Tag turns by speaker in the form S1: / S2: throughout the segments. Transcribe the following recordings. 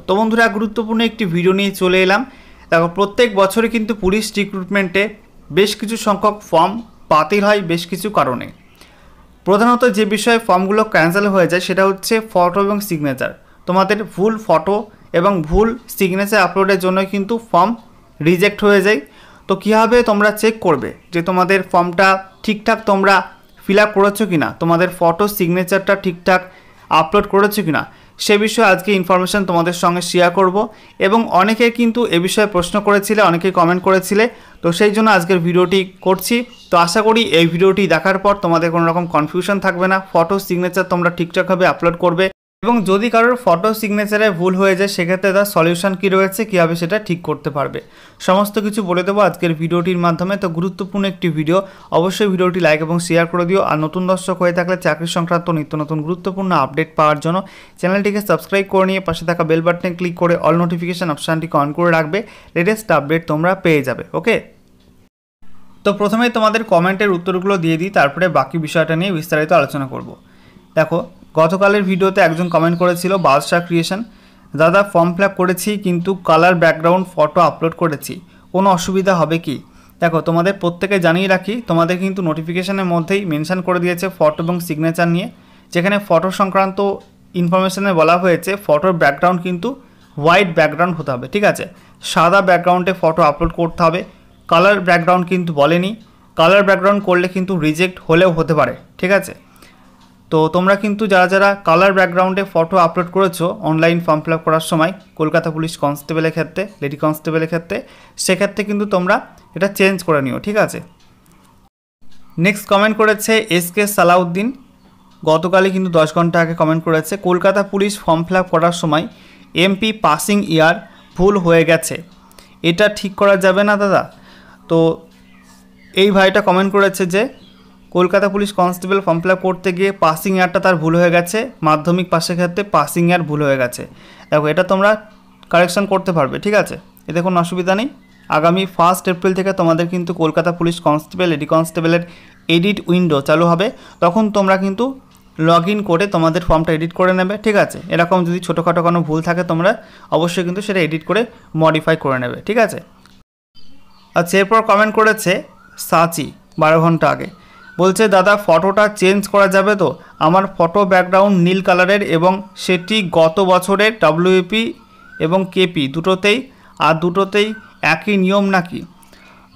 S1: তো বন্ধুরা গুরুত্বপূর্ণ একটি ভিডিও নিয়ে চলে এলাম। দেখো প্রত্যেক বছরে কিন্তু পুলিশ রিক্রুটমেন্টে বেশ কিছু সংখ্যক ফর্ম বাতিল হয় বেশ কিছু কারণে। প্রধানত যে বিষয়ে ফর্মগুলো ক্যান্সেল হয়ে যায় সেটা হচ্ছে ফটো এবং সিগনেচার। তোমাদের ভুল ফটো এবং ভুল সিগনেচার আপলোডের জন্য কিন্তু ফর্ম রিজেক্ট হয়ে যায়। তো কীভাবে তোমরা চেক করবে যে তোমাদের ফর্মটা ঠিকঠাক তোমরা ফিল আপ করেছো কিনা, তোমাদের ফটো সিগনেচারটা ঠিকঠাক আপলোড করেছো কিনা, সে বিষয়ে আজকে ইনফরমেশান তোমাদের সঙ্গে শেয়ার করব। এবং অনেকে কিন্তু এ বিষয়ে প্রশ্ন করেছিলে, অনেকে কমেন্ট করেছিলে, তো সেই জন্য আজকের ভিডিওটি করছি। তো আশা করি এই ভিডিওটি দেখার পর তোমাদের কোনো রকম কনফিউশন থাকবে না, ফটো সিগনেচার তোমরা ঠিকঠাকভাবে আপলোড করবে। এবং যদি কারোর ফটো সিগনেচারে ভুল হয়ে যায় সেক্ষেত্রে তার সলিউশন কী রয়েছে, কীভাবে সেটা ঠিক করতে পারবে, সমস্ত কিছু বলে দেবো আজকের ভিডিওটির মাধ্যমে। তো গুরুত্বপূর্ণ একটি ভিডিও, অবশ্যই ভিডিওটি লাইক এবং শেয়ার করে দিও। আর নতুন দর্শক হয়ে থাকলে চাকরি সংক্রান্ত নিত্য নতুন গুরুত্বপূর্ণ আপডেট পাওয়ার জন্য চ্যানেলটিকে সাবস্ক্রাইব করে নিয়ে পাশে থাকা বেল বাটনে ক্লিক করে অল নোটিফিকেশান অপশানটিকে অন করে রাখবে, লেটেস্ট আপডেট তোমরা পেয়ে যাবে। ওকে, তো প্রথমেই তোমাদের কমেন্টের উত্তরগুলো দিয়ে দিই, তারপরে বাকি বিষয়টা নিয়ে বিস্তারিত আলোচনা করব। দেখো গতকালের ভিডিওতে একজন কমেন্ট করেছিল বাদশা ক্রিয়েশন, দাদা ফর্ম ফিল আপ করেছি কিন্তু কালার ব্যাকগ্রাউন্ড ফটো আপলোড করেছি, কোনো অসুবিধা হবে কি? দেখো তোমাদের প্রত্যেকে জানিয়ে রাখি, তোমাদের কিন্তু নোটিফিকেশানের মধ্যেই মেনশন করে দিয়েছে ফটো এবং সিগনেচার নিয়ে, যেখানে ফটো সংক্রান্ত ইনফরমেশানে বলা হয়েছে ফটোর ব্যাকগ্রাউন্ড কিন্তু হোয়াইট ব্যাকগ্রাউন্ড হতে হবে, ঠিক আছে, সাদা ব্যাকগ্রাউন্ডে ফটো আপলোড করতে হবে। কালার ব্যাকগ্রাউন্ড কিন্তু বলেনি, কালার ব্যাকগ্রাউন্ড করলে কিন্তু রিজেক্ট হলেও হতে পারে, ঠিক আছে। তো তোমরা কিন্তু যারা যারা কালার ব্যাকগ্রাউন্ডে ফটো আপলোড করেছো অনলাইন ফর্ম ফিল আপ করার সময় কলকাতা পুলিশ কনস্টেবলের ক্ষেত্রে, লেডি কনস্টেবলের ক্ষেত্রে, সেক্ষেত্রে কিন্তু তোমরা এটা চেঞ্জ করে নিও, ঠিক আছে। নেক্সট কমেন্ট করেছে এসকে সালাউদ্দিন, গতকালই কিন্তু 10 ঘন্টা আগে কমেন্ট করেছে, Kolkata police form fill up করার সময় এমপি পাসিং ইয়ার ভুল হয়ে গেছে, এটা ঠিক করা যাবে না দাদা? তো এই ভাইটা কমেন্ট করেছে যে Kolkata police constable form fill up করতে গিয়ে পাসিং ইয়ারটা তার ভুল হয়ে গেছে, মাধ্যমিক পাশের ক্ষেত্রে পাসিং ইয়ার ভুল হয়ে গেছে। দেখো এটা তোমরা কারেকশন করতে পারবে, ঠিক আছে, এতে কোনো অসুবিধা নেই। আগামী 1 এপ্রিল থেকে তোমাদের কিন্তু কলকাতা পুলিশ কনস্টেবল, লেডি কনস্টেবলের এডিট উইন্ডো চালু হবে, তখন তোমরা কিন্তু লগ ইন করে তোমাদের ফর্মটা এডিট করে নেবে, ঠিক আছে। এরকম যদি ছোটোখাটো কোনো ভুল থাকে তোমরা অবশ্যই কিন্তু সেটা এডিট করে মডিফাই করে নেবে, ঠিক আছে। আচ্ছা, এরপর কমেন্ট করেছে সাচি 12 ঘন্টা আগে, বলছে দাদা ফটোটা চেঞ্জ করা যাবে তো? আমার ফটো ব্যাকগ্রাউন্ড নীল কালারের এবং সেটি গত বছরের WAP এবং KP দুটোতেই, আর দুটোতেই একই নিয়ম নাকি?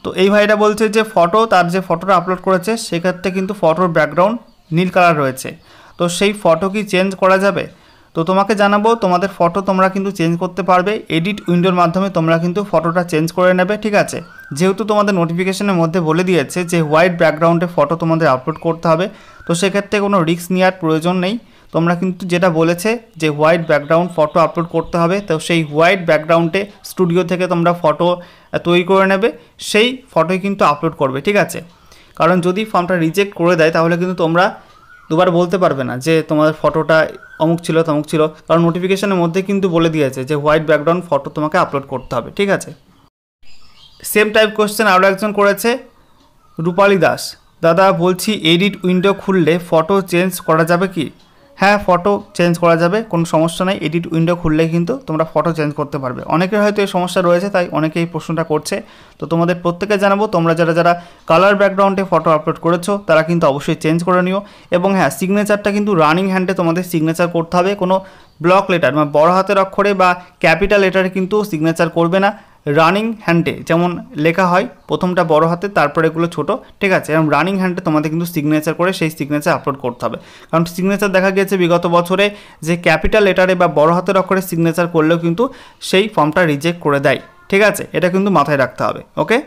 S1: তো এই ভাইটা বলছে যে ফটো, তার যে ফটোটা আপলোড করেছে সেক্ষেত্রে কিন্তু ফটোর ব্যাকগ্রাউন্ড নীল কালার রয়েছে, তো সেই ফটো কি চেঞ্জ করা যাবে? তো তোমাকে জানাবো তোমাদের ফটো তোমরা কিন্তু চেঞ্জ করতে পারবে, এডিট উইন্ডোর মাধ্যমে তোমরা কিন্তু ফটোটা চেঞ্জ করে নেবে, ঠিক আছে। যেহেতু তোমাদের নোটিফিকেশনের মধ্যে বলে দিয়েছে যে হোয়াইট ব্যাকগ্রাউন্ডে ফটো তোমাদের আপলোড করতে হবে, তো সেক্ষেত্রে কোনো রিস্ক নেওয়ার প্রয়োজন নেই। তোমরা কিন্তু যেটা বলেছে যে হোয়াইট ব্যাকগ্রাউন্ড ফটো আপলোড করতে হবে, তো সেই হোয়াইট ব্যাকগ্রাউন্ডে স্টুডিও থেকে তোমরা ফটো তৈরি করে নেবে, সেই ফটোই কিন্তু আপলোড করবে, ঠিক আছে। কারণ যদি ফর্মটা রিজেক্ট করে দেয় তাহলে কিন্তু তোমরা দুবার বলতে পারবে না যে তোমাদের ফটোটা অমুক ছিল তমুক ছিল, কারণ নোটিফিকেশনের মধ্যে কিন্তু বলে দিয়েছে যে হোয়াইট ব্যাকগ্রাউন্ড ফটো তোমাকে আপলোড করতে হবে, ঠিক আছে। সেম টাইপ কোশ্চেন আরও একজন করেছে, রূপালী দাস, দাদা বলছি এডিট উইন্ডো খুললে ফটো চেঞ্জ করা যাবে কি? হ্যাঁ, ফটো চেঞ্জ করা যাবে, কোনো সমস্যা নেই, এডিট উইন্ডো খুললে কিন্তু তোমরা ফটো চেঞ্জ করতে পারবে। অনেকের হয়তো এই সমস্যা রয়েছে, তাই অনেকে এই প্রশ্নটা করছে। তো তোমাদের প্রত্যেকে জানাবো, তোমরা যারা যারা কালার ব্যাকগ্রাউন্ডে ফটো আপলোড করেছো তারা কিন্তু অবশ্যই চেঞ্জ করে নিও। এবং হ্যাঁ, সিগনেচারটা কিন্তু রানিং হ্যান্ডে তোমাদের সিগনেচার করতে হবে, কোনো ব্লক লেটার মানে বড় হাতের অক্ষরে বা ক্যাপিটাল লেটারে কিন্তু সিগনেচার করবে না। রানিং হ্যান্ডে যেমন লেখা হয় প্রথমটা বড় হাতে তারপরে এগুলো ছোটো, ঠিক আছে, এবং রানিং হ্যান্ডে তোমাদের কিন্তু সিগনেচার করে সেই সিগনেচার আপলোড করতে হবে। কারণ সিগনেচার দেখা গিয়েছে বিগত বছরে যে ক্যাপিটাল লেটারে বা বড় হাতের অক্ষরে সিগনেচার করলেও কিন্তু সেই ফর্মটা রিজেক্ট করে দেয়, ঠিক আছে, এটা কিন্তু মাথায় রাখতে হবে। ওকে।